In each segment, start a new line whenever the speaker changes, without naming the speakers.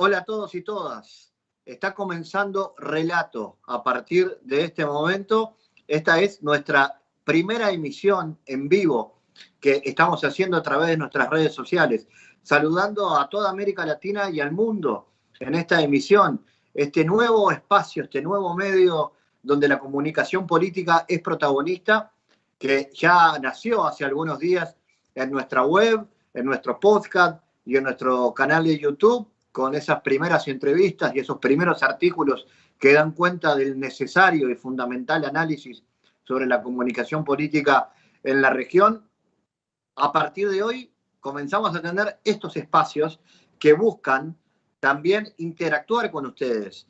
Hola a todos y todas. Está comenzando Relato. A partir de este momento, esta es nuestra primera emisión en vivo que estamos haciendo a través de nuestras redes sociales, saludando a toda América Latina y al mundo en esta emisión, este nuevo espacio, este nuevo medio donde la comunicación política es protagonista, que ya nació hace algunos días en nuestra web, en nuestro podcast y en nuestro canal de YouTube, con esas primeras entrevistas y esos primeros artículos que dan cuenta del necesario y fundamental análisis sobre la comunicación política en la región. A partir de hoy comenzamos a tener estos espacios que buscan también interactuar con ustedes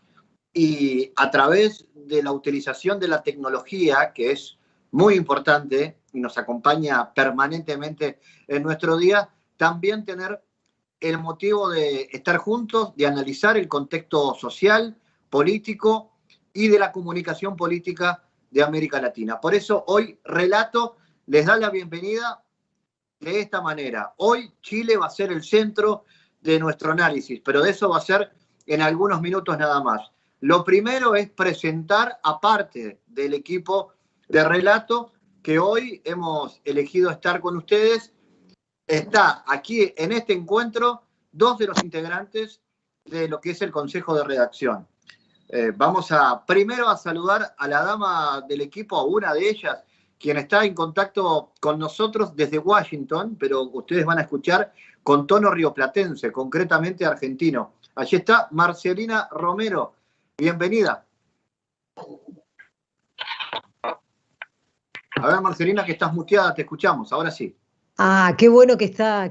y a través de la utilización de la tecnología, que es muy importante y nos acompaña permanentemente en nuestro día, también tener el motivo de estar juntos, de analizar el contexto social, político y de la comunicación política de América Latina. Por eso hoy Relato les da la bienvenida de esta manera. Hoy Chile va a ser el centro de nuestro análisis, pero de eso va a ser en algunos minutos nada más. Lo primero es presentar, aparte del equipo de Relato, que hoy hemos elegido estar con ustedes. Está aquí en este encuentro dos de los integrantes de lo que es el Consejo de Redacción. Vamos primero a saludar a la dama del equipo, a una de ellas, quien está en contacto con nosotros desde Washington, pero ustedes van a escuchar con tono rioplatense, concretamente argentino. Allí está Marcelina Romero. Bienvenida. A ver, Marcelina, que estás muteada, te escuchamos, ahora sí.
Ah, qué bueno que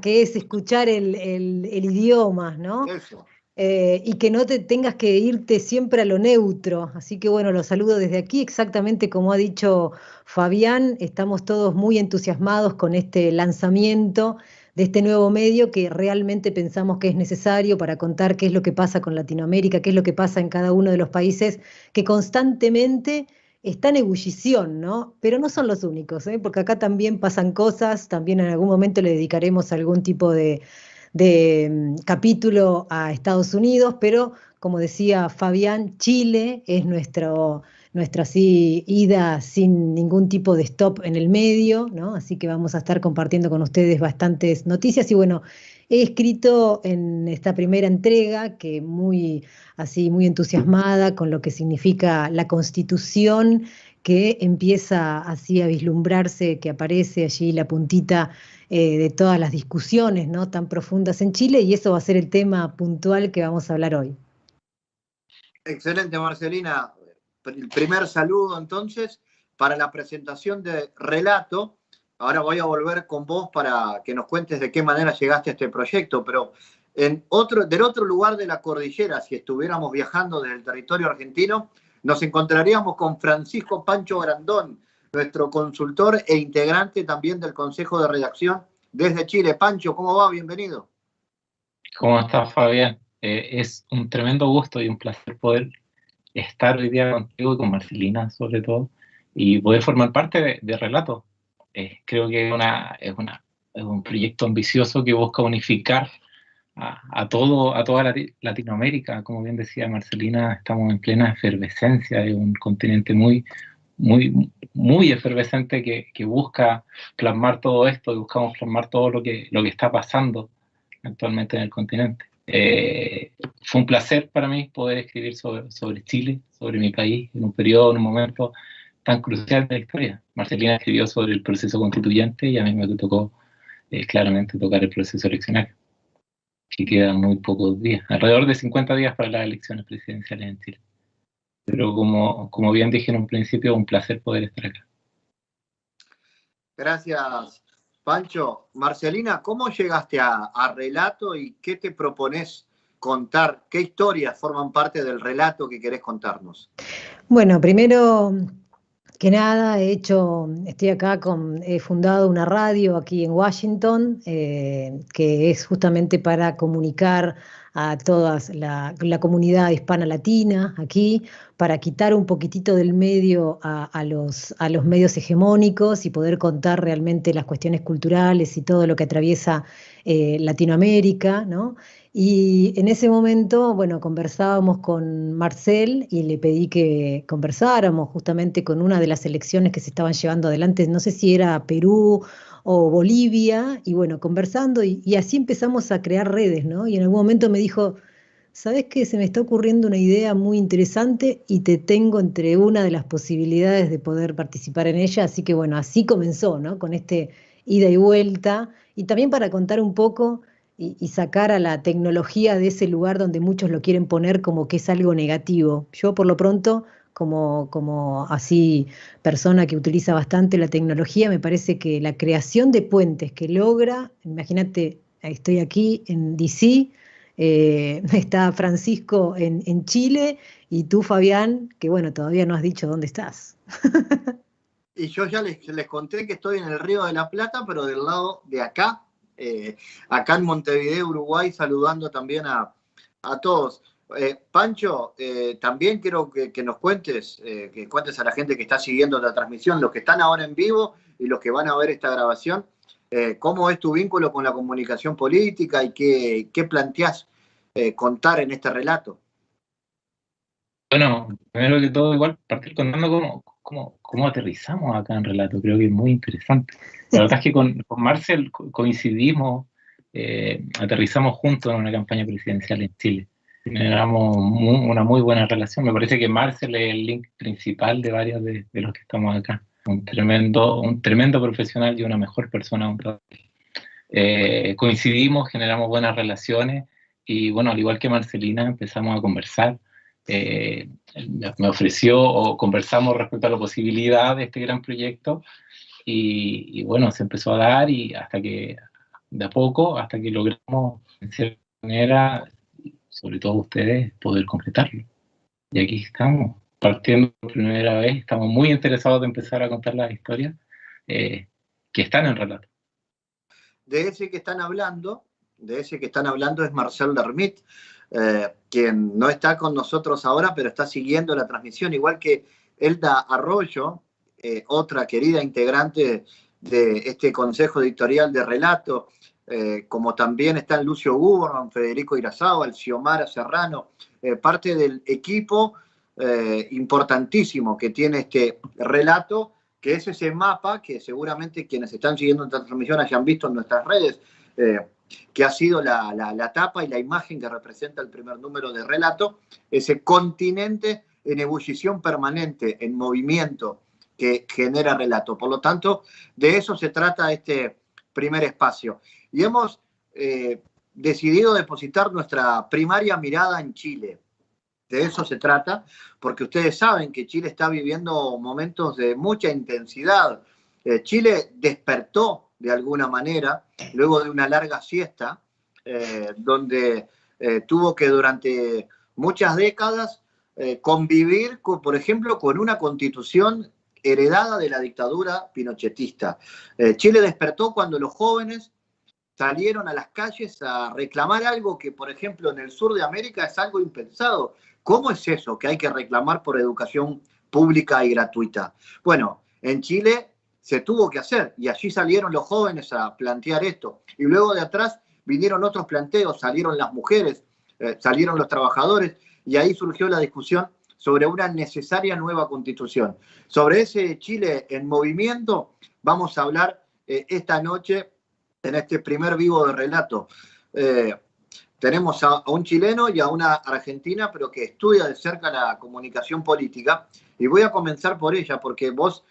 es escuchar el idioma, ¿no?
Eso.
Y que no te tengas que irte siempre a lo neutro. Así que bueno, los saludo desde aquí, exactamente como ha dicho Fabián. Estamos todos muy entusiasmados con este lanzamiento de este nuevo medio que realmente pensamos que es necesario para contar qué es lo que pasa con Latinoamérica, qué es lo que pasa en cada uno de los países que constantemente está en ebullición, ¿no? Pero no son los únicos, ¿eh? Porque acá también pasan cosas, también en algún momento le dedicaremos algún tipo de capítulo a Estados Unidos, pero como decía Fabián, Chile es nuestra así, ida sin ningún tipo de stop en el medio, ¿no? Así que vamos a estar compartiendo con ustedes bastantes noticias y bueno, he escrito en esta primera entrega que muy entusiasmada con lo que significa la Constitución, que empieza así a vislumbrarse, que aparece allí la puntita de todas las discusiones, ¿no?, tan profundas en Chile, y eso va a ser el tema puntual que vamos a hablar hoy.
Excelente, Marcelina. El primer saludo entonces para la presentación de Relato. Ahora voy a volver con vos para que nos cuentes de qué manera llegaste a este proyecto, pero del otro lugar de la cordillera, si estuviéramos viajando desde el territorio argentino, nos encontraríamos con Francisco Pancho Grandón, nuestro consultor e integrante también del Consejo de Redacción desde Chile. Pancho, ¿cómo va? Bienvenido.
¿Cómo estás, Fabián? Es un tremendo gusto y un placer poder estar hoy día contigo y con Marcelina, sobre todo, y poder formar parte de Relato. Creo que es un proyecto ambicioso que busca unificar a toda Latinoamérica. Como bien decía Marcelina, estamos en plena efervescencia, es un continente muy efervescente que busca plasmar todo esto, y buscamos plasmar todo lo que está pasando actualmente en el continente. Fue un placer para mí poder escribir sobre Chile, sobre mi país, en un momento tan crucial de la historia. Marcelina escribió sobre el proceso constituyente y a mí me tocó claramente tocar el proceso eleccionario, que quedan muy pocos días, alrededor de 50 días para las elecciones presidenciales en Chile. Pero como bien dije en un principio, un placer poder estar acá.
Gracias, Pancho. Marcelina, ¿cómo llegaste a Relato y qué te propones contar? ¿Qué historias forman parte del relato que querés contarnos?
Bueno, primero que nada, he fundado una radio aquí en Washington, que es justamente para comunicar a toda la comunidad hispana latina aquí, para quitar un poquitito del medio a los medios hegemónicos y poder contar realmente las cuestiones culturales y todo lo que atraviesa Latinoamérica, ¿no? Y en ese momento, bueno, conversábamos con Marcel y le pedí que conversáramos justamente con una de las elecciones que se estaban llevando adelante, no sé si era Perú o Bolivia, y bueno, conversando y así empezamos a crear redes, ¿no? Y en algún momento me dijo, ¿sabes qué? Se me está ocurriendo una idea muy interesante y te tengo entre una de las posibilidades de poder participar en ella, así que bueno, así comenzó, ¿no? Con este ida y vuelta, y también para contar un poco y sacar a la tecnología de ese lugar donde muchos lo quieren poner como que es algo negativo. Yo por lo pronto, como así persona que utiliza bastante la tecnología, me parece que la creación de puentes que logra, imagínate, estoy aquí en DC, está Francisco en Chile y tú, Fabián, que bueno, todavía no has dicho dónde estás.
Y yo ya les conté que estoy en el Río de la Plata, pero del lado de acá, acá en Montevideo, Uruguay, saludando también a todos. Pancho, también quiero que nos cuentes, que cuentes a la gente que está siguiendo la transmisión, los que están ahora en vivo y los que van a ver esta grabación, cómo es tu vínculo con la comunicación política y qué planteás contar en este relato.
Bueno, primero que todo, igual partir contando cómo aterrizamos acá en Relato, creo que es muy interesante. La verdad es que con Marcel coincidimos, aterrizamos juntos en una campaña presidencial en Chile. Generamos una muy buena relación. Me parece que Marcel es el link principal de varios de los que estamos acá. Un tremendo profesional y una mejor persona aún todavía. Coincidimos, generamos buenas relaciones y bueno, al igual que Marcelina, empezamos a conversar. Me ofreció o conversamos respecto a la posibilidad de este gran proyecto y bueno, se empezó a dar y hasta que de a poco, hasta que logramos en cierta manera, sobre todo ustedes, poder concretarlo. Y aquí estamos, partiendo por primera vez, estamos muy interesados de empezar a contar las historias que están en Relato.
De ese que están hablando es Marcel Lermit, quien no está con nosotros ahora, pero está siguiendo la transmisión, igual que Elda Arroyo, otra querida integrante de este consejo editorial de Relato, como también están Lucio Guberman, Federico Irazábal, Xiomara Serrano, parte del equipo importantísimo que tiene este relato, que es ese mapa que seguramente quienes están siguiendo esta transmisión hayan visto en nuestras redes, que ha sido la tapa y la imagen que representa el primer número de Relato, ese continente en ebullición permanente, en movimiento que genera Relato. Por lo tanto, de eso se trata este primer espacio. Y hemos decidido depositar nuestra primaria mirada en Chile. De eso se trata, porque ustedes saben que Chile está viviendo momentos de mucha intensidad. Chile despertó de alguna manera, luego de una larga siesta, donde tuvo que durante muchas décadas convivir, por ejemplo, con una constitución heredada de la dictadura pinochetista. Chile despertó cuando los jóvenes salieron a las calles a reclamar algo que, por ejemplo, en el sur de América es algo impensado. ¿Cómo es eso que hay que reclamar por educación pública y gratuita? Bueno, en Chile se tuvo que hacer y allí salieron los jóvenes a plantear esto. Y luego de atrás vinieron otros planteos, salieron las mujeres, salieron los trabajadores y ahí surgió la discusión sobre una necesaria nueva constitución. Sobre ese Chile en movimiento vamos a hablar esta noche en este primer vivo de Relato. Tenemos a un chileno y a una argentina, pero que estudia de cerca la comunicación política. Y voy a comenzar por ella, porque vos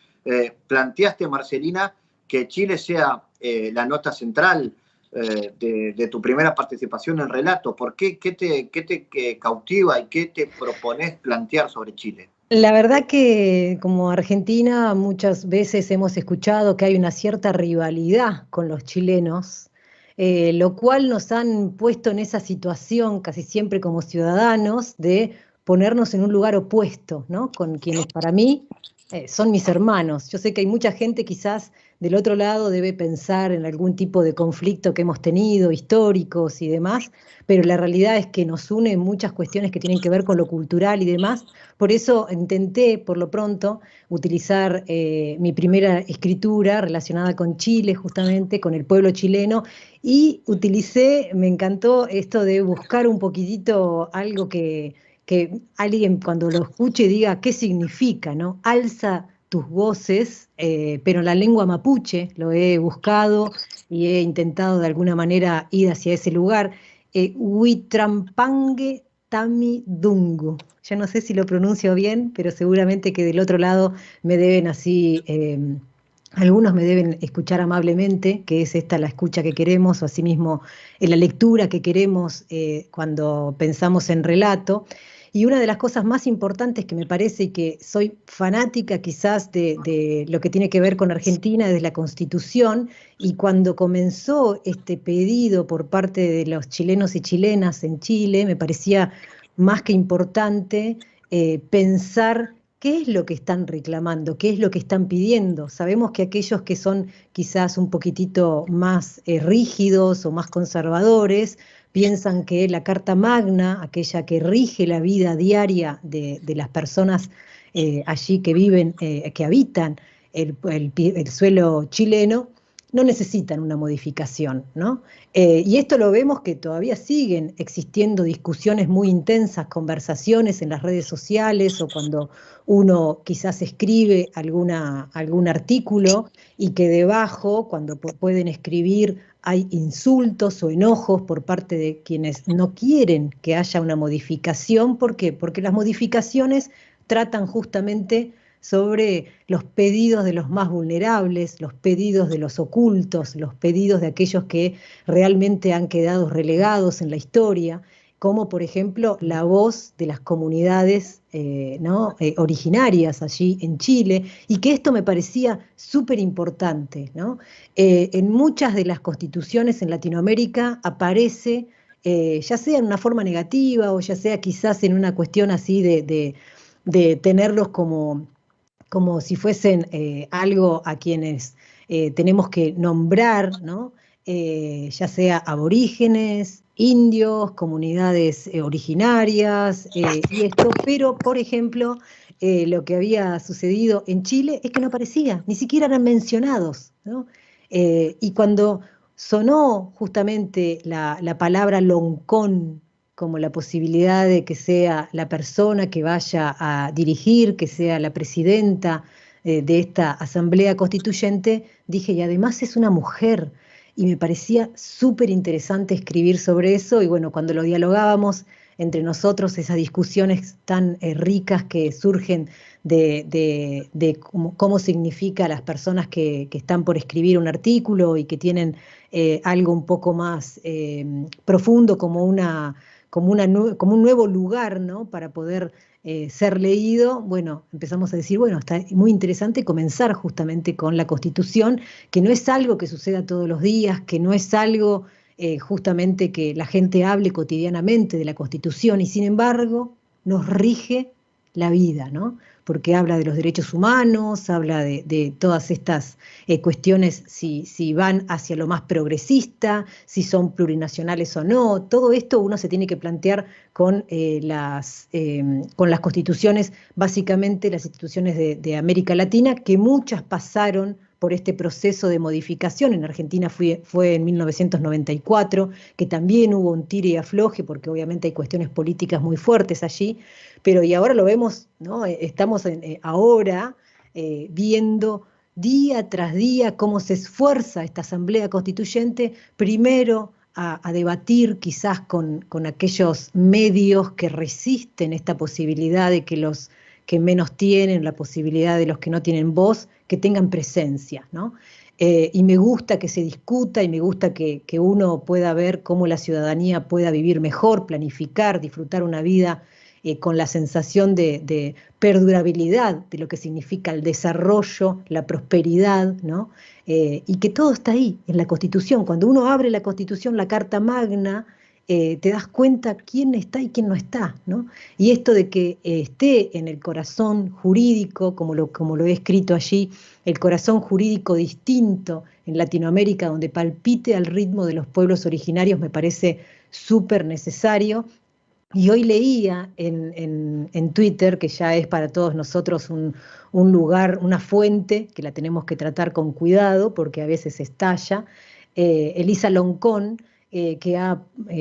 planteaste, Marcelina, que Chile sea la nota central de tu primera participación en Relato. ¿Por qué? ¿Qué te cautiva y qué te propones plantear sobre Chile?
La verdad que como Argentina muchas veces hemos escuchado que hay una cierta rivalidad con los chilenos, lo cual nos han puesto en esa situación casi siempre como ciudadanos de ponernos en un lugar opuesto, ¿no? Con quienes para mí Son mis hermanos. Yo sé que hay mucha gente quizás del otro lado debe pensar en algún tipo de conflicto que hemos tenido, históricos y demás, pero la realidad es que nos une muchas cuestiones que tienen que ver con lo cultural y demás. Por eso intenté, por lo pronto, utilizar mi primera escritura relacionada con Chile, justamente con el pueblo chileno, y utilicé, me encantó esto de buscar un poquitito algo que alguien cuando lo escuche diga qué significa, ¿no? Alza tus voces, pero en la lengua mapuche lo he buscado y he intentado de alguna manera ir hacia ese lugar. Huitrampangue Tami Dungu. Yo no sé si lo pronuncio bien, pero seguramente que del otro lado me deben así, algunos me deben escuchar amablemente, que es esta la escucha que queremos, o asimismo la lectura que queremos cuando pensamos en relato. Y una de las cosas más importantes que me parece y que soy fanática quizás de lo que tiene que ver con Argentina es de la Constitución, y cuando comenzó este pedido por parte de los chilenos y chilenas en Chile, me parecía más que importante pensar qué es lo que están reclamando, qué es lo que están pidiendo. Sabemos que aquellos que son quizás un poquitito más rígidos o más conservadores, piensan que la Carta Magna, aquella que rige la vida diaria de las personas allí que viven, que habitan el suelo chileno, no necesitan una modificación, ¿no? Y esto lo vemos que todavía siguen existiendo discusiones muy intensas, conversaciones en las redes sociales o cuando uno quizás escribe algún artículo y que debajo, cuando pueden escribir, hay insultos o enojos por parte de quienes no quieren que haya una modificación. ¿Por qué? Porque las modificaciones tratan justamente sobre los pedidos de los más vulnerables, los pedidos de los ocultos, los pedidos de aquellos que realmente han quedado relegados en la historia, como por ejemplo la voz de las comunidades ¿no? Originarias allí en Chile, y que esto me parecía súper importante, ¿no? En muchas de las constituciones en Latinoamérica aparece, ya sea en una forma negativa o ya sea quizás en una cuestión así de tenerlos como si fuesen algo a quienes tenemos que nombrar, ¿no? Ya sea aborígenes, indios, comunidades originarias, y esto, pero por ejemplo, lo que había sucedido en Chile es que no aparecía, ni siquiera eran mencionados, ¿no? Y cuando sonó justamente la palabra loncón, como la posibilidad de que sea la persona que vaya a dirigir, que sea la presidenta de esta Asamblea Constituyente, dije, y además es una mujer, y me parecía súper interesante escribir sobre eso, y bueno, cuando lo dialogábamos entre nosotros, esas discusiones tan ricas que surgen de cómo significa a las personas que están por escribir un artículo y que tienen algo un poco más profundo como un nuevo lugar, ¿no? Para poder ser leído. Bueno, empezamos a decir, bueno, está muy interesante comenzar justamente con la Constitución, que no es algo que suceda todos los días, que no es algo justamente que la gente hable cotidianamente de la Constitución, y sin embargo nos rige la vida, ¿no? Porque habla de los derechos humanos, habla de todas estas cuestiones, si van hacia lo más progresista, si son plurinacionales o no. Todo esto uno se tiene que plantear con las constituciones, básicamente las instituciones de América Latina, que muchas pasaron por este proceso de modificación. En Argentina fue en 1994, que también hubo un tire y afloje, porque obviamente hay cuestiones políticas muy fuertes allí, pero y ahora lo vemos, ¿no? Estamos ahora viendo día tras día cómo se esfuerza esta Asamblea Constituyente, primero a debatir quizás con aquellos medios que resisten esta posibilidad de que los que menos tienen, la posibilidad de los que no tienen voz, que tengan presencia, ¿no? Y me gusta que se discuta y me gusta que uno pueda ver cómo la ciudadanía pueda vivir mejor, planificar, disfrutar una vida con la sensación de perdurabilidad de lo que significa el desarrollo, la prosperidad, ¿no? Y que todo está ahí, en la Constitución. Cuando uno abre la Constitución, la Carta Magna, te das cuenta quién está y quién no está, ¿no? Y esto de que esté en el corazón jurídico, como lo he escrito allí, el corazón jurídico distinto en Latinoamérica, donde palpite al ritmo de los pueblos originarios, me parece súper necesario. Y hoy leía en Twitter, que ya es para todos nosotros un lugar, una fuente, que la tenemos que tratar con cuidado porque a veces estalla, Elisa Loncón,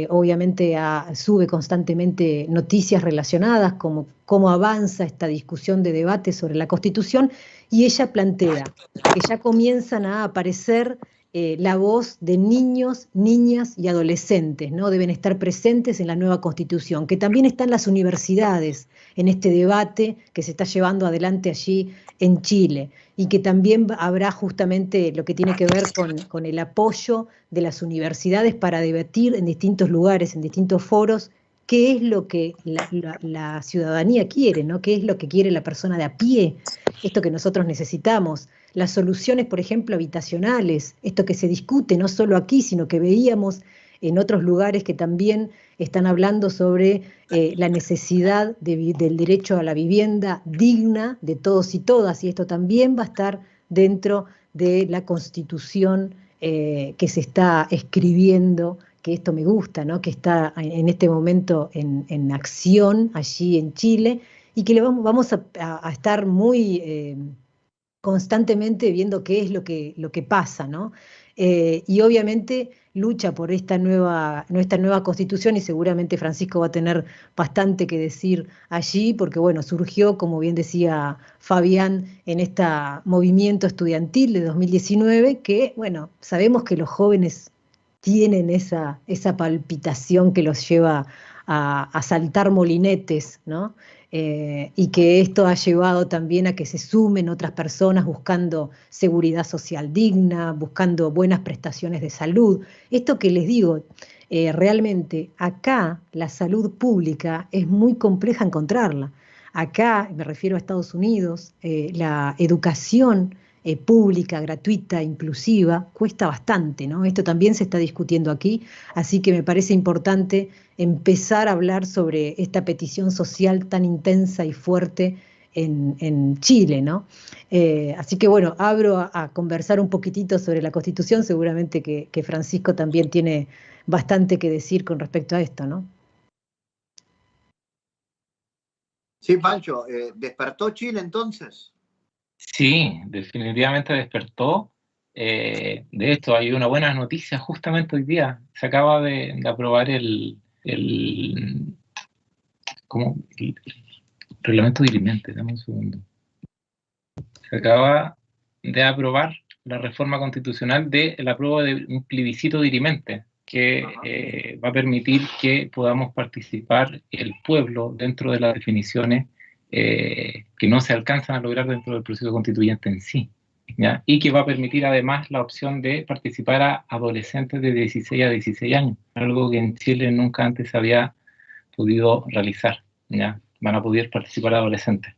obviamente sube constantemente noticias relacionadas, como cómo avanza esta discusión de debate sobre la Constitución, y ella plantea que ya comienzan a aparecer la voz de niños, niñas y adolescentes, ¿no? Deben estar presentes en la nueva Constitución, que también están las universidades en este debate que se está llevando adelante allí en Chile, y que también habrá justamente lo que tiene que ver con el apoyo de las universidades para debatir en distintos lugares, en distintos foros, qué es lo que la ciudadanía quiere, ¿no? ¿Qué es lo que quiere la persona de a pie? Esto que nosotros necesitamos, las soluciones, por ejemplo, habitacionales, esto que se discute no solo aquí, sino que veíamos en otros lugares que también están hablando sobre la necesidad del derecho a la vivienda digna de todos y todas, y esto también va a estar dentro de la Constitución que se está escribiendo, que esto me gusta, ¿no? Que está en este momento en acción allí en Chile, y que vamos a estar muy constantemente viendo qué es lo que pasa, ¿no? Y obviamente lucha por nuestra nueva constitución, y seguramente Francisco va a tener bastante que decir allí, porque bueno, surgió, como bien decía Fabián, en este movimiento estudiantil de 2019, que bueno, sabemos que los jóvenes tienen esa palpitación que los lleva a saltar molinetes, ¿no? Y que esto ha llevado también a que se sumen otras personas buscando seguridad social digna, buscando buenas prestaciones de salud. Esto que les digo, realmente acá la salud pública es muy compleja encontrarla. Acá, me refiero a Estados Unidos, la educación pública, gratuita, inclusiva, cuesta bastante, ¿no? Esto también se está discutiendo aquí, así que me parece importante empezar a hablar sobre esta petición social tan intensa y fuerte en Chile, ¿no? Así que bueno, abro a conversar un poquitito sobre la Constitución, seguramente que Francisco también tiene bastante que decir con respecto a esto, ¿no?
Sí, Pancho, ¿despertó Chile entonces?
Sí, definitivamente despertó. De hecho, hay una buena noticia justamente hoy día. Se acaba de aprobar ¿cómo? El reglamento dirimente. Dame un segundo. Se acaba de aprobar la reforma constitucional de la prueba de un plebiscito dirimente que va a permitir que podamos participar el pueblo dentro de las definiciones que no se alcanzan a lograr dentro del proceso constituyente en sí, ¿ya? Y que va a permitir además la opción de participar a adolescentes de 16 a 16 años, algo que en Chile nunca antes se había podido realizar, ¿ya? Van a poder participar adolescentes.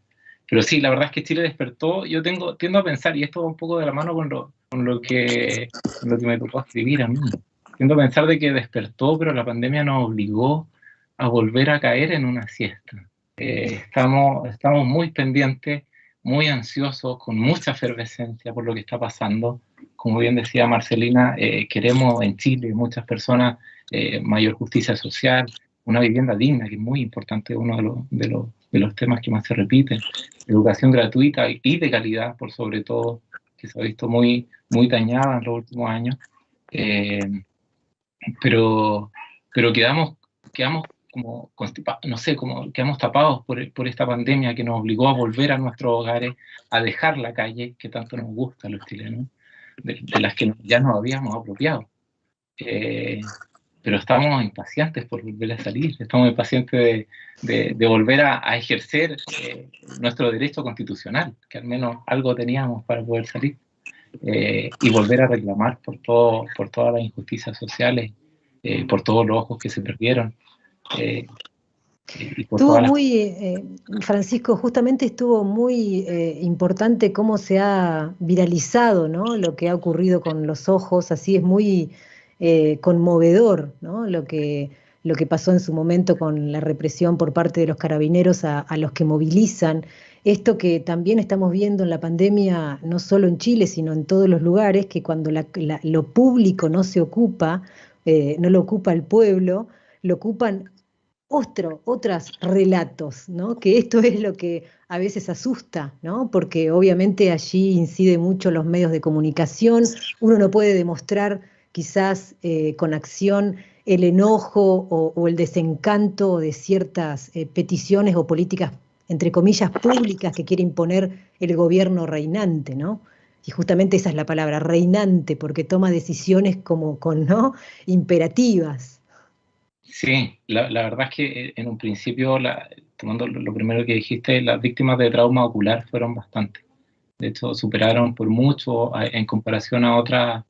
Pero sí, la verdad es que Chile despertó. Yo tiendo a pensar, y esto va un poco de la mano con lo que me tocó escribir a mí. Tiendo a pensar de que despertó, pero la pandemia nos obligó a volver a caer en una siesta. Estamos muy pendientes, muy ansiosos, con mucha efervescencia por lo que está pasando. Como bien decía Marcelina, queremos en Chile, muchas personas, mayor justicia social, una vivienda digna, que es muy importante, uno de los temas que más se repiten, educación gratuita y de calidad, por sobre todo, que se ha visto muy, muy dañada en los últimos años. Pero quedamos como constipados, no sé, como quedamos tapados por esta pandemia que nos obligó a volver a nuestros hogares, a dejar la calle, que tanto nos gusta a los chilenos, de las que ya nos habíamos apropiado. Pero estamos impacientes por volver a salir, estamos impacientes de volver a ejercer nuestro derecho constitucional, que al menos algo teníamos para poder salir, y volver a reclamar por todas las injusticias sociales, por todos los ojos que se perdieron. Y por
Estuvo muy, Francisco, justamente estuvo muy importante cómo se ha viralizado, ¿no? Lo que ha ocurrido con los ojos, así es muy conmovedor, ¿no? lo que pasó en su momento con la represión por parte de los carabineros a los que movilizan. Esto que también estamos viendo en la pandemia, no solo en Chile, sino en todos los lugares, que cuando lo público no se ocupa, no lo ocupa el pueblo, lo ocupan otros relatos, ¿no? Que esto es lo que a veces asusta, ¿no? Porque obviamente allí incide mucho los medios de comunicación, uno no puede demostrar quizás con acción el enojo o el desencanto de ciertas peticiones o políticas, entre comillas, públicas que quiere imponer el gobierno reinante, ¿no? Y justamente esa es la palabra, reinante, porque toma decisiones ¿no? Imperativas.
Sí, la verdad es que en un principio, tomando lo primero que dijiste, las víctimas de trauma ocular fueron bastantes. De hecho, superaron por mucho en comparación a otras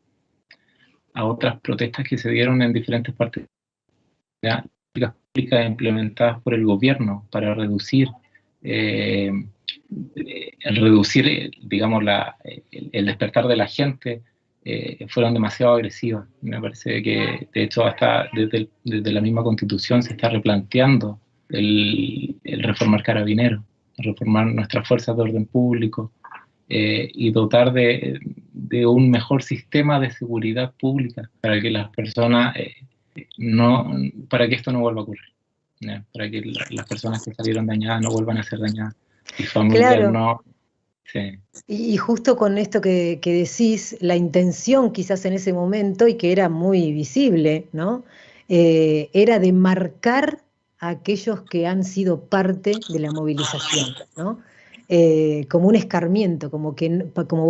protestas que se dieron en diferentes partes de las políticas públicas implementadas por el gobierno para eh, digamos, el despertar de la gente. Fueron demasiado agresivas. Me parece que, de hecho, hasta desde la misma Constitución se está replanteando el reformar Carabineros, reformar nuestras fuerzas de orden público y dotar de un mejor sistema de seguridad pública para que las personas para que esto no vuelva a ocurrir, ¿no? Para que las personas que salieron dañadas no vuelvan a ser dañadas y familias
Claro.
no. Sí.
Y justo con esto que decís, la intención quizás en ese momento, y que era muy visible, ¿no? Era de marcar a aquellos que han sido parte de la movilización, ¿no? Como un escarmiento, como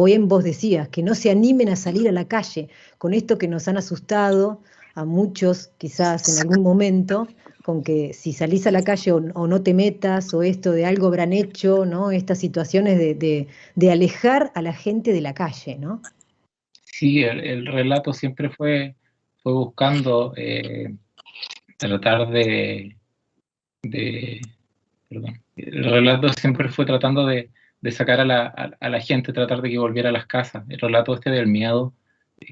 bien vos decías, que no se animen a salir a la calle con esto que nos han asustado a muchos quizás en algún momento, con que si salís a la calle o no te metas, o esto de algo habrán hecho, ¿no? Estas situaciones de alejar a la gente de la calle, ¿no?
Sí, el relato siempre fue buscando tratar perdón, el relato siempre fue tratando de sacar a la gente, tratar de que volviera a las casas. El relato este del miedo,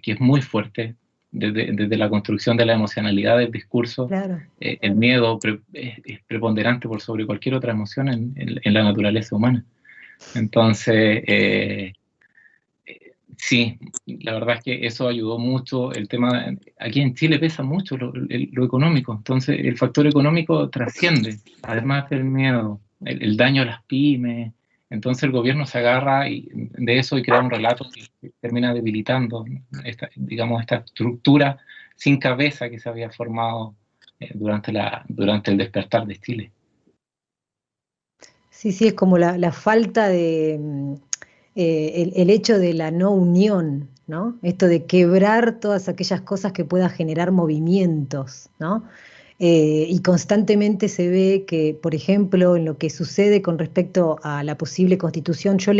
que es muy fuerte, desde la construcción de la emocionalidad del discurso,
Claro.
el miedo es preponderante por sobre cualquier otra emoción en la naturaleza humana. Entonces, sí, la verdad es que eso ayudó mucho. El tema, aquí en Chile pesa mucho lo económico, entonces el factor económico trasciende, además del miedo, el daño a las pymes. Entonces el gobierno se agarra de eso y crea un relato que termina debilitando digamos, esta estructura sin cabeza que se había formado durante el despertar de Chile.
Sí, sí, es como la falta de el hecho de la no unión, ¿no? Esto de quebrar todas aquellas cosas que puedan generar movimientos, ¿no? Y constantemente se ve que, por ejemplo, en lo que sucede con respecto a la posible constitución, yo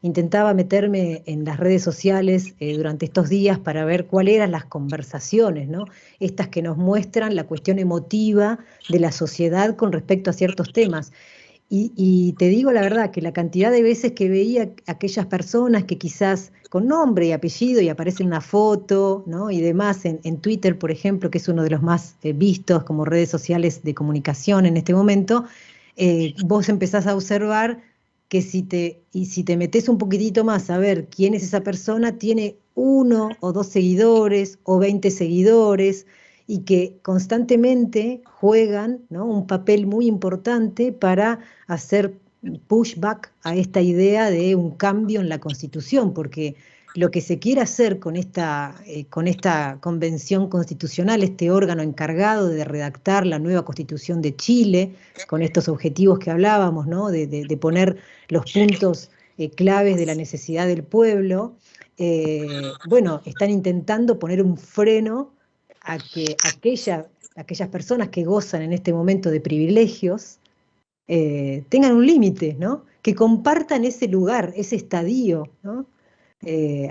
intentaba meterme en las redes sociales durante estos días para ver cuáles eran las conversaciones, ¿no? Estas que nos muestran la cuestión emotiva de la sociedad con respecto a ciertos temas. Y te digo la verdad, que la cantidad de veces que veía aquellas personas que quizás con nombre y apellido y aparece una foto, ¿no? Y demás en Twitter, por ejemplo, que es uno de los más vistos como redes sociales de comunicación en este momento, vos empezás a observar que si te metés un poquitito más a ver quién es esa persona, tiene 1 o 2 seguidores o 20 seguidores, y que constantemente juegan, ¿no? Un papel muy importante para hacer pushback a esta idea de un cambio en la Constitución, porque lo que se quiere hacer con esta convención constitucional, este órgano encargado de redactar la nueva Constitución de Chile, con estos objetivos que hablábamos, ¿no? de poner los puntos claves de la necesidad del pueblo, bueno, están intentando poner un freno a que aquellas personas que gozan en este momento de privilegios tengan un límite, ¿no? Que compartan ese lugar, ese estadio, ¿no?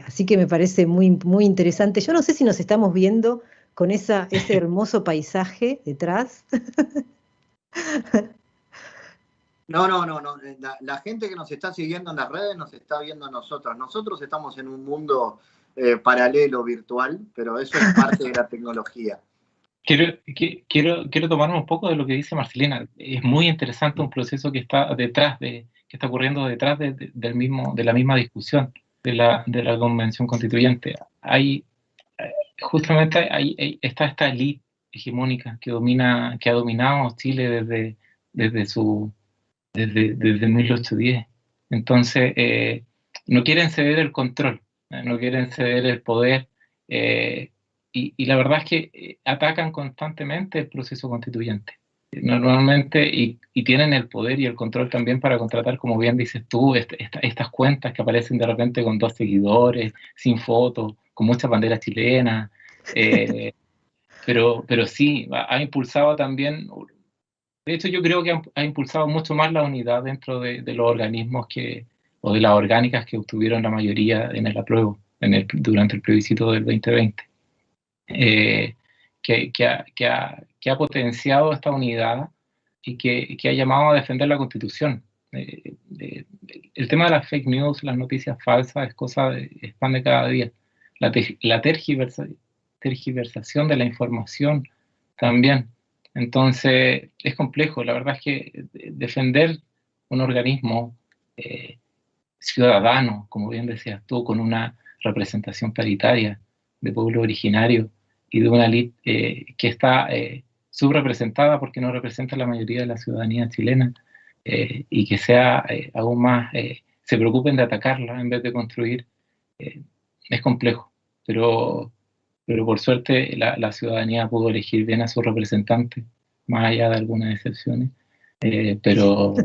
Así que me parece muy, muy interesante. Yo no sé si nos estamos viendo con ese hermoso paisaje detrás.
No. La gente que nos está siguiendo en las redes nos está viendo a nosotros. Nosotros estamos en un mundo paralelo, virtual, pero eso es parte de la tecnología.
Quiero tomarme un poco de lo que dice Marcelina. Es muy interesante un proceso que está que está ocurriendo detrás de la misma discusión de la Convención Constituyente. Justamente está esta élite hegemónica que ha dominado Chile desde 1810. Entonces, no quieren ceder el control, no quieren ceder el poder, y la verdad es que atacan constantemente el proceso constituyente. Normalmente, y tienen el poder y el control también para contratar, como bien dices tú, estas cuentas que aparecen de repente con 2 seguidores, sin fotos, con muchas banderas chilenas, pero sí, ha impulsado también. De hecho, yo creo que ha impulsado mucho más la unidad dentro de los organismos o de las orgánicas que obtuvieron la mayoría en el apruebo durante el plebiscito del 2020. Que ha potenciado esta unidad y que ha llamado a defender la Constitución. El tema de las fake news, las noticias falsas, es pan de cada día. La tergiversación de la información también. Entonces, es complejo. La verdad es que defender un organismo ciudadano, como bien decías tú, con una representación paritaria de pueblo originario y de una élite que está subrepresentada porque no representa la mayoría de la ciudadanía chilena, y que sea aún más, se preocupen de atacarla en vez de construir, es complejo. Pero por suerte la ciudadanía pudo elegir bien a sus representantes, más allá de algunas excepciones, pero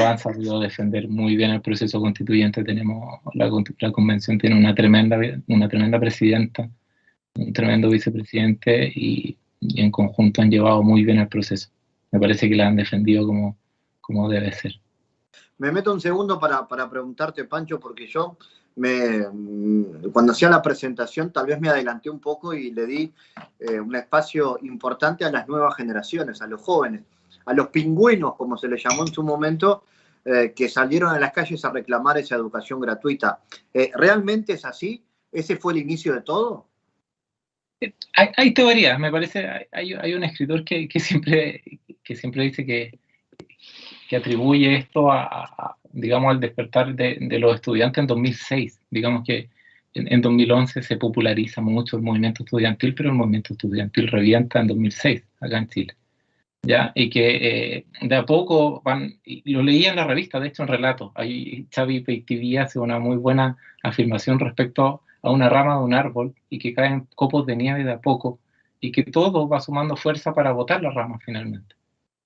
han sabido defender muy bien el proceso constituyente. La convención tiene una tremenda presidenta, un tremendo vicepresidente, y en conjunto han llevado muy bien el proceso. Me parece que la han defendido como debe ser.
Me meto un segundo para preguntarte, Pancho, porque yo cuando hacía la presentación tal vez me adelanté un poco y le di un espacio importante a las nuevas generaciones, a los jóvenes, a los pingüinos, como se les llamó en su momento, que salieron a las calles a reclamar esa educación gratuita. ¿Realmente es así? ¿Ese fue el inicio de todo?
Hay teorías, me parece. Hay un escritor que siempre dice que atribuye esto digamos, al despertar de los estudiantes en 2006. Digamos que en 2011 se populariza mucho el movimiento estudiantil, pero el movimiento estudiantil revienta en 2006, acá en Chile. ¿Ya? Y que de a poco y lo leía en la revista, de hecho en Relatos, ahí Xavi Peitiví hace una muy buena afirmación respecto a una rama de un árbol y que caen copos de nieve de a poco, y que todo va sumando fuerza para botar la rama finalmente.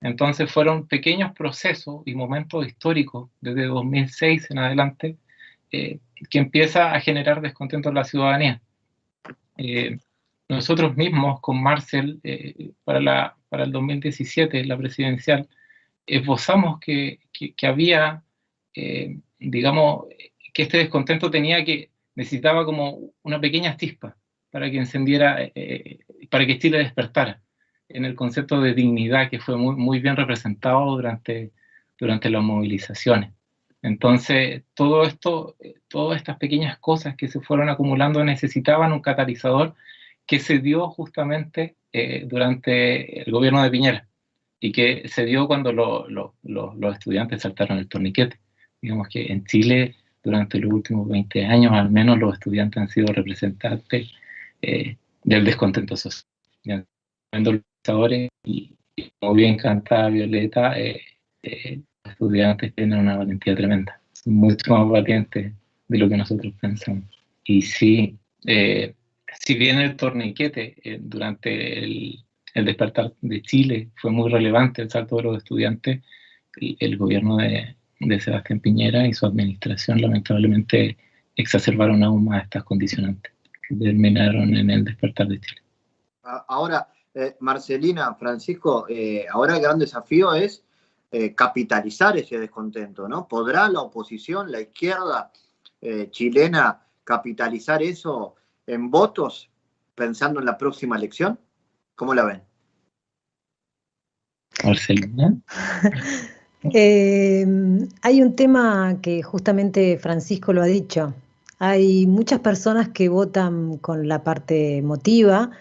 Entonces fueron pequeños procesos y momentos históricos desde 2006 en adelante, que empieza a generar descontento en la ciudadanía. Nosotros mismos con Marcel, para el 2017, la presidencial, esbozamos que había, digamos, que este descontento necesitaba como una pequeña chispa para que encendiera, para que Chile despertara en el concepto de dignidad, que fue muy, muy bien representado durante las movilizaciones. Entonces, todas estas pequeñas cosas que se fueron acumulando necesitaban un catalizador, que se dio justamente durante el gobierno de Piñera, y que se dio cuando los estudiantes saltaron el torniquete. Digamos que en Chile, durante los últimos 20 años, al menos, los estudiantes han sido representantes del descontento social. Y como bien canta Violeta, los estudiantes tienen una valentía tremenda, mucho más valientes de lo que nosotros pensamos. Y sí, si bien el torniquete durante el despertar de Chile fue muy relevante, el salto de los estudiantes, el gobierno de Sebastián Piñera y su administración lamentablemente exacerbaron aún más estas condicionantes que terminaron en el despertar de Chile.
Ahora, Marcelina, Francisco, ahora el gran desafío es capitalizar ese descontento, ¿no? ¿Podrá la oposición, la izquierda chilena, capitalizar eso en votos pensando en la próxima elección? ¿Cómo la ven?
Marcelina.
Hay un tema que justamente Francisco lo ha dicho. Hay muchas personas que votan con la parte emotiva,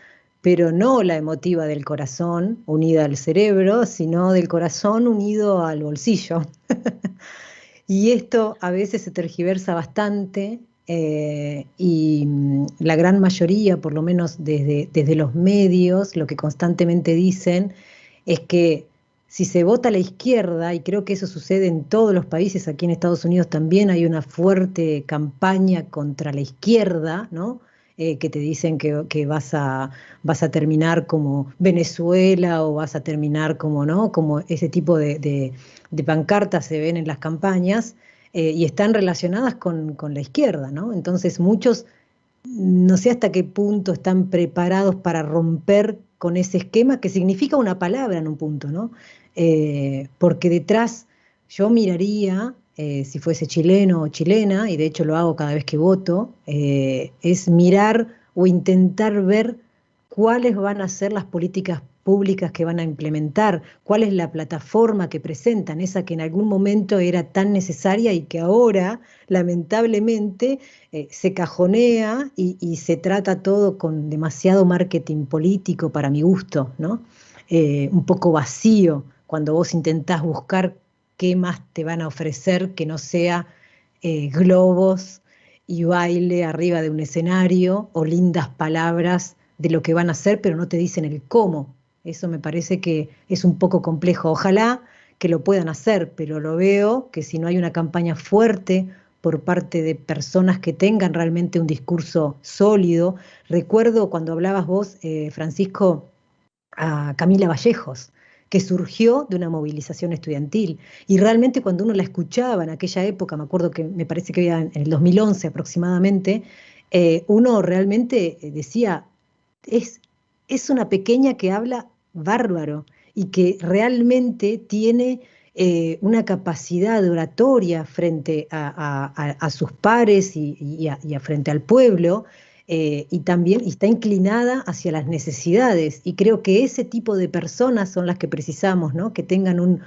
pero no la emotiva del corazón unida al cerebro, sino del corazón unido al bolsillo. Y esto a veces se tergiversa bastante y la gran mayoría, por lo menos desde los medios, lo que constantemente dicen es que si se vota a la izquierda, y creo que eso sucede en todos los países, aquí en Estados Unidos también hay una fuerte campaña contra la izquierda, ¿no? Que te dicen que vas a terminar como Venezuela o vas a terminar como, ¿no? Como ese tipo de pancartas se ven en las campañas y están relacionadas con la izquierda, ¿no? Entonces muchos, no sé hasta qué punto están preparados para romper con ese esquema que significa una palabra en un punto, ¿no? Porque detrás yo miraría, si fuese chileno o chilena, y de hecho lo hago cada vez que voto, es mirar o intentar ver cuáles van a ser las políticas públicas que van a implementar, cuál es la plataforma que presentan, esa que en algún momento era tan necesaria y que ahora, lamentablemente, se cajonea y se trata todo con demasiado marketing político para mi gusto, ¿no? Un poco vacío cuando vos intentás buscar qué más te van a ofrecer que no sea globos y baile arriba de un escenario o lindas palabras de lo que van a hacer, pero no te dicen el cómo. Eso me parece que es un poco complejo. Ojalá que lo puedan hacer, pero lo veo que si no hay una campaña fuerte por parte de personas que tengan realmente un discurso sólido. Recuerdo cuando hablabas vos, Francisco, a Camila Vallejos, que surgió de una movilización estudiantil. Y realmente cuando uno la escuchaba en aquella época, me acuerdo que me parece que era en el 2011 aproximadamente, uno realmente decía, es, es una pequeña que habla bárbaro y que realmente tiene una capacidad de oratoria frente a sus pares y frente al pueblo, y también está inclinada hacia las necesidades. Y creo que ese tipo de personas son las que precisamos, ¿no? Que tengan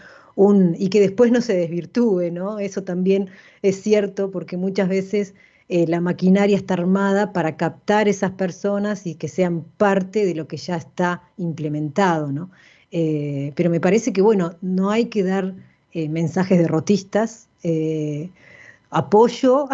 y que después no se desvirtúe, ¿no? Eso también es cierto, porque muchas veces la maquinaria está armada para captar esas personas y que sean parte de lo que ya está implementado, ¿no? Pero me parece que, bueno, no hay que dar mensajes derrotistas. Apoyo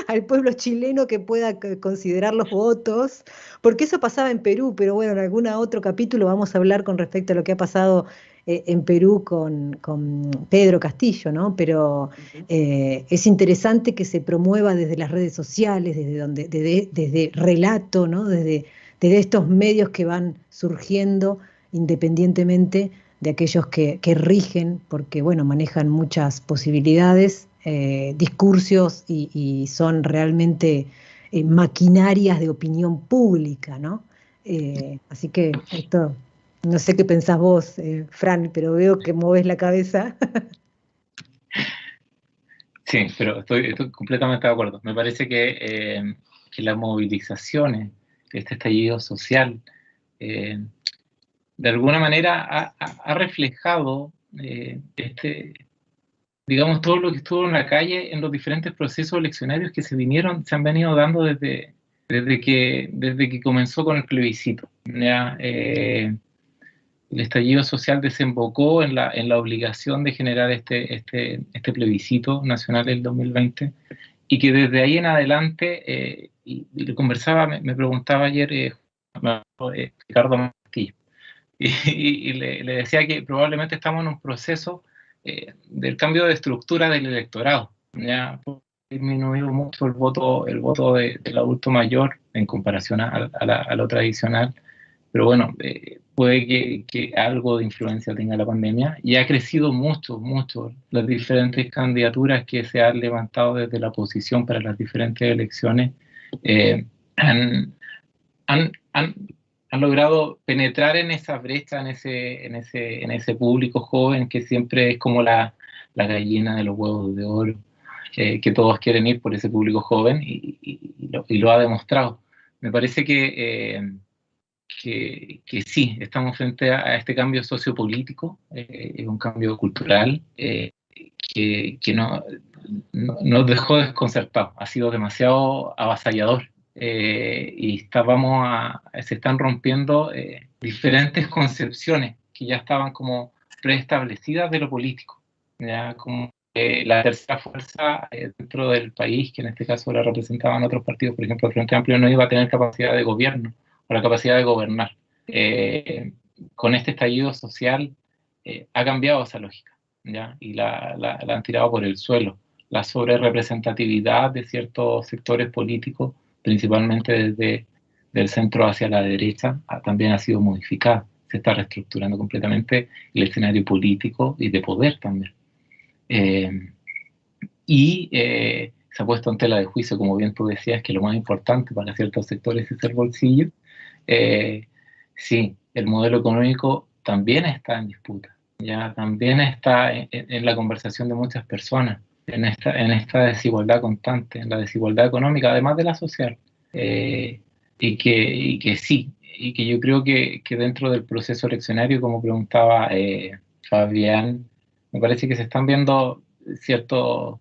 al pueblo chileno que pueda considerar los votos, porque eso pasaba en Perú, pero bueno, en algún otro capítulo vamos a hablar con respecto a lo que ha pasado en Perú con Pedro Castillo, ¿no? Pero es interesante que se promueva desde las redes sociales, desde relato, ¿no? Desde estos medios que van surgiendo independientemente de aquellos que rigen, porque bueno, manejan muchas posibilidades, discursos y son realmente maquinarias de opinión pública, ¿no? Así que esto, no sé qué pensás vos, Fran, pero veo que mueves la cabeza.
Sí, pero estoy completamente de acuerdo. Me parece que las movilizaciones, este estallido social, de alguna manera ha reflejado digamos, todo lo que estuvo en la calle en los diferentes procesos eleccionarios que se han venido dando desde que comenzó con el plebiscito. ¿Ya? El estallido social desembocó en la obligación de generar este plebiscito nacional del 2020, y que desde ahí en adelante, y le conversaba, me preguntaba ayer Ricardo Martí, y le decía que probablemente estamos en un proceso del cambio de estructura del electorado. Ya ha disminuido mucho el voto del adulto mayor en comparación a lo tradicional, pero bueno, puede que algo de influencia tenga la pandemia, y ha crecido mucho las diferentes candidaturas que se han levantado desde la oposición para las diferentes elecciones. Han, han, han, han logrado penetrar en esa brecha, en ese público joven que siempre es como la gallina de los huevos de oro, que todos quieren ir por ese público joven, y lo ha demostrado. Me parece que sí, estamos frente a este cambio sociopolítico, es un cambio cultural que nos dejó desconcertados, ha sido demasiado avasallador. y se están rompiendo diferentes concepciones que ya estaban como preestablecidas de lo político, ya como la tercera fuerza dentro del país, que en este caso la representaban otros partidos, por ejemplo el Frente Amplio, no iba a tener capacidad de gobierno o la capacidad de gobernar. Con este estallido social ha cambiado esa lógica, ¿ya? Y la han tirado por el suelo. La sobrerepresentatividad de ciertos sectores políticos, principalmente desde el centro hacia la derecha, también ha sido modificada. Se está reestructurando completamente el escenario político y de poder también. Se ha puesto en tela de juicio, como bien tú decías, que lo más importante para ciertos sectores es el bolsillo. Sí, el modelo económico también está en disputa, ya también está en la conversación de muchas personas, en esta desigualdad constante, en la desigualdad económica, además de la social, y que yo creo que dentro del proceso eleccionario, como preguntaba Fabián, me parece que se están viendo ciertos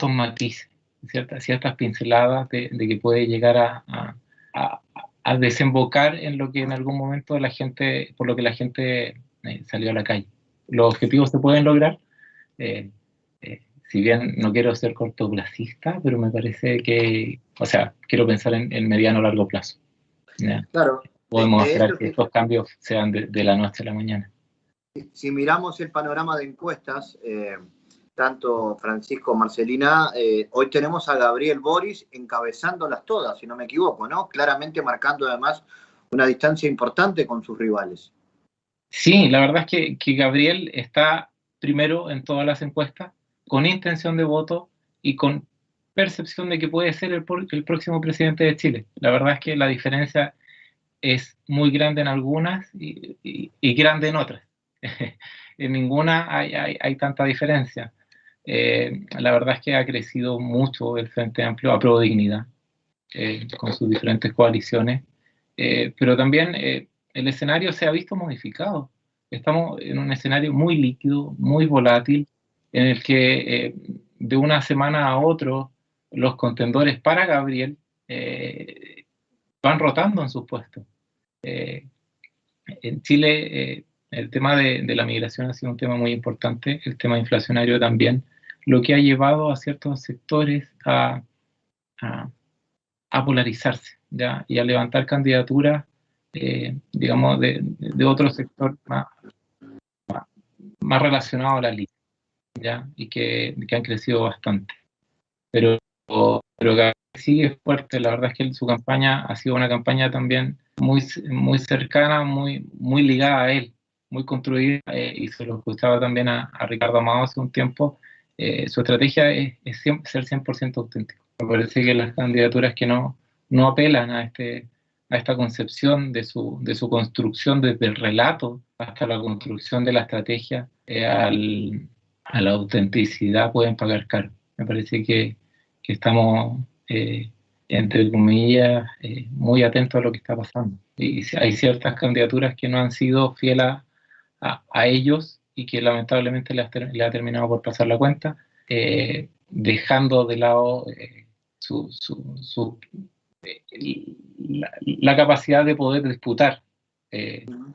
matices, ciertas pinceladas de que puede llegar a desembocar en lo que en algún momento por lo que la gente salió a la calle. Los objetivos se pueden lograr, si bien no quiero ser cortoplacista, pero me parece que, o sea, quiero pensar en mediano o largo plazo. ¿Ya?
Claro.
Podemos esperar que estos cambios sean de la noche a la mañana.
Si miramos el panorama de encuestas, tanto Francisco, Marcelina, hoy tenemos a Gabriel Boric encabezándolas todas, si no me equivoco, ¿no? Claramente marcando además una distancia importante con sus rivales.
Sí, la verdad es que Gabriel está primero en todas las encuestas, con intención de voto y con percepción de que puede ser el próximo presidente de Chile. La verdad es que la diferencia es muy grande en algunas y grande en otras. En ninguna hay tanta diferencia. La verdad es que ha crecido mucho el Frente Amplio a Pro Dignidad, con sus diferentes coaliciones, pero también el escenario se ha visto modificado. Estamos en un escenario muy líquido, muy volátil, en el que de una semana a otro los contendores para Gabriel van rotando en sus puestos. En Chile el tema de la migración ha sido un tema muy importante, el tema inflacionario también, lo que ha llevado a ciertos sectores a polarizarse, ¿ya? Y a levantar candidaturas, digamos, de otro sector más relacionado a la lista, ¿ya? Y que han crecido bastante. Pero Gabriel sigue fuerte. La verdad es que su campaña ha sido una campaña también muy cercana, muy ligada a él, muy construida, y se lo escuchaba también a Ricardo Amado hace un tiempo. Su estrategia es ser 100% auténtico. Me parece que las candidaturas que no apelan a esta concepción de su construcción desde el relato hasta la construcción de la estrategia, a la autenticidad, pueden pagar caro. Me parece que estamos, entre comillas, muy atentos a lo que está pasando. Y hay ciertas candidaturas que no han sido fieles a ellos y que lamentablemente le ha terminado por pasar la cuenta, dejando de lado la capacidad de poder disputar,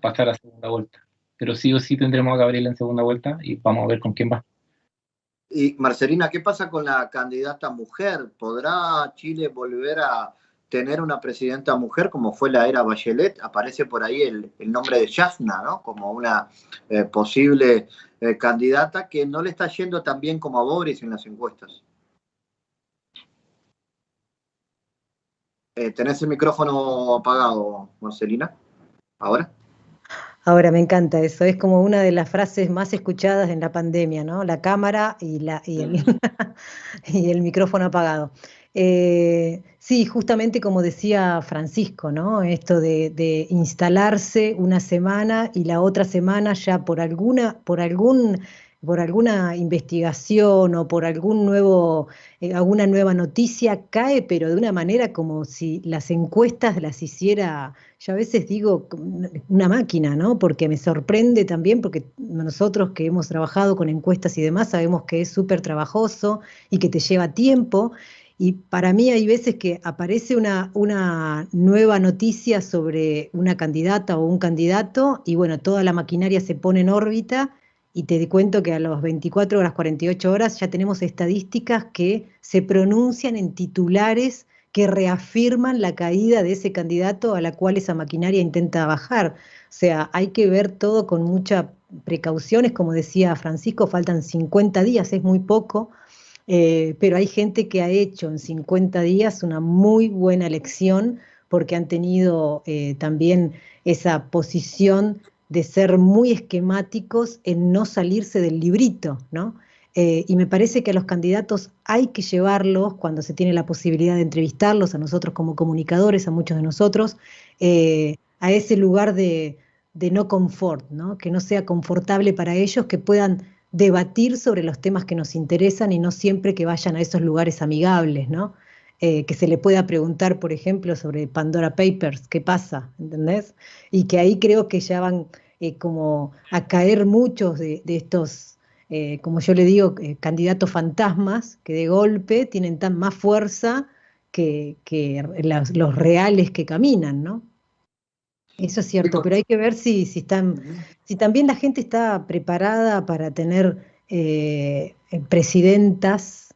pasar a segunda vuelta. Pero sí o sí tendremos a Gabriel en segunda vuelta y vamos a ver con quién va.
Y Marcelina, ¿qué pasa con la candidata mujer? ¿Podrá Chile volver a tener una presidenta mujer como fue la era Bachelet? Aparece por ahí el nombre de Jasna, ¿no? Como una posible candidata que no le está yendo tan bien como a Boris en las encuestas. ¿Tenés el micrófono apagado, Marcelina? ¿Ahora?
Ahora me encanta eso, es como una de las frases más escuchadas en la pandemia, ¿no? La cámara y el micrófono apagado. Sí, justamente como decía Francisco, ¿no? Esto de instalarse una semana y la otra semana ya por alguna investigación o por alguna nueva noticia cae, pero de una manera como si las encuestas las hiciera, yo a veces digo, una máquina, ¿no? Porque me sorprende también, porque nosotros que hemos trabajado con encuestas y demás sabemos que es súper trabajoso y que te lleva tiempo. Y para mí hay veces que aparece una nueva noticia sobre una candidata o un candidato y bueno, toda la maquinaria se pone en órbita y te cuento que a las 24 horas, 48 horas ya tenemos estadísticas que se pronuncian en titulares que reafirman la caída de ese candidato a la cual esa maquinaria intenta bajar. O sea, hay que ver todo con mucha precaución, como decía Francisco, faltan 50 días, es muy poco. Pero hay gente que ha hecho en 50 días una muy buena elección porque han tenido también esa posición de ser muy esquemáticos en no salirse del librito, ¿no? Y me parece que a los candidatos hay que llevarlos cuando se tiene la posibilidad de entrevistarlos, a nosotros como comunicadores, a muchos de nosotros, a ese lugar de no confort, ¿no? Que no sea confortable para ellos, que puedan debatir sobre los temas que nos interesan y no siempre que vayan a esos lugares amigables, ¿no? Que se le pueda preguntar, por ejemplo, sobre Pandora Papers, ¿qué pasa? ¿Entendés? Y que ahí creo que ya van como a caer muchos de estos, como yo le digo, candidatos fantasmas, que de golpe tienen tan más fuerza que los reales que caminan, ¿no? Eso es cierto, pero hay que ver si también la gente está preparada para tener presidentas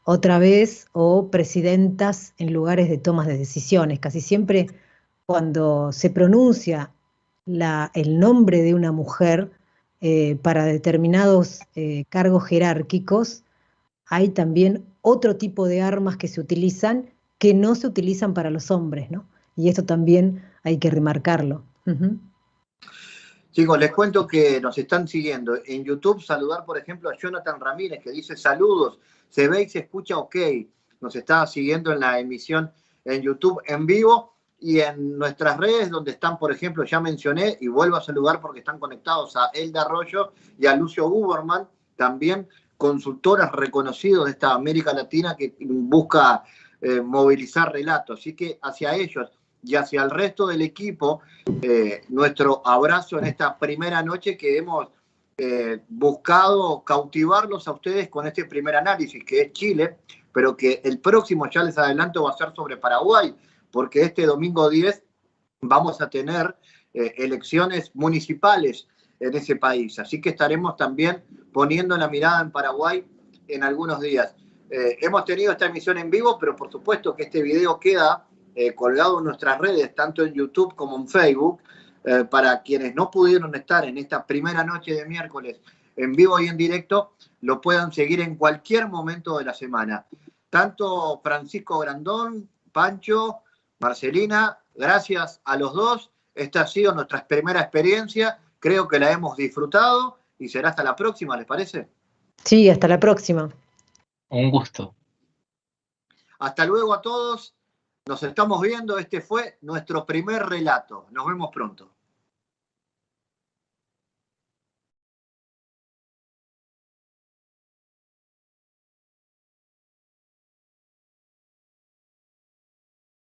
otra vez o presidentas en lugares de tomas de decisiones. Casi siempre cuando se pronuncia el nombre de una mujer para determinados cargos jerárquicos, hay también otro tipo de armas que se utilizan que no se utilizan para los hombres, ¿no? Y esto también hay que remarcarlo. Ujú.
Chicos, les cuento que nos están siguiendo. En YouTube, saludar, por ejemplo, a Jonathan Ramírez, que dice saludos, se ve y se escucha ok. Nos está siguiendo en la emisión en YouTube en vivo y en nuestras redes, donde están, por ejemplo, ya mencioné, y vuelvo a saludar porque están conectados a Elda Arroyo y a Lucio Guberman, también consultoras reconocidos de esta América Latina que busca movilizar relatos. Así que hacia ellos y hacia el resto del equipo, nuestro abrazo en esta primera noche que hemos buscado cautivarlos a ustedes con este primer análisis, que es Chile, pero que el próximo, ya les adelanto, va a ser sobre Paraguay, porque este domingo 10 vamos a tener elecciones municipales en ese país. Así que estaremos también poniendo la mirada en Paraguay en algunos días. Hemos tenido esta emisión en vivo, pero por supuesto que este video queda colgado en nuestras redes, tanto en YouTube como en Facebook, para quienes no pudieron estar en esta primera noche de miércoles en vivo y en directo, lo puedan seguir en cualquier momento de la semana. Tanto Francisco Grandón, Pancho, Marcelina, gracias a los dos. Esta ha sido nuestra primera experiencia, creo que la hemos disfrutado y será hasta la próxima, ¿les parece?
Sí, hasta la próxima.
Un gusto.
Hasta luego a todos. Nos estamos viendo. Este fue nuestro primer relato. Nos vemos pronto.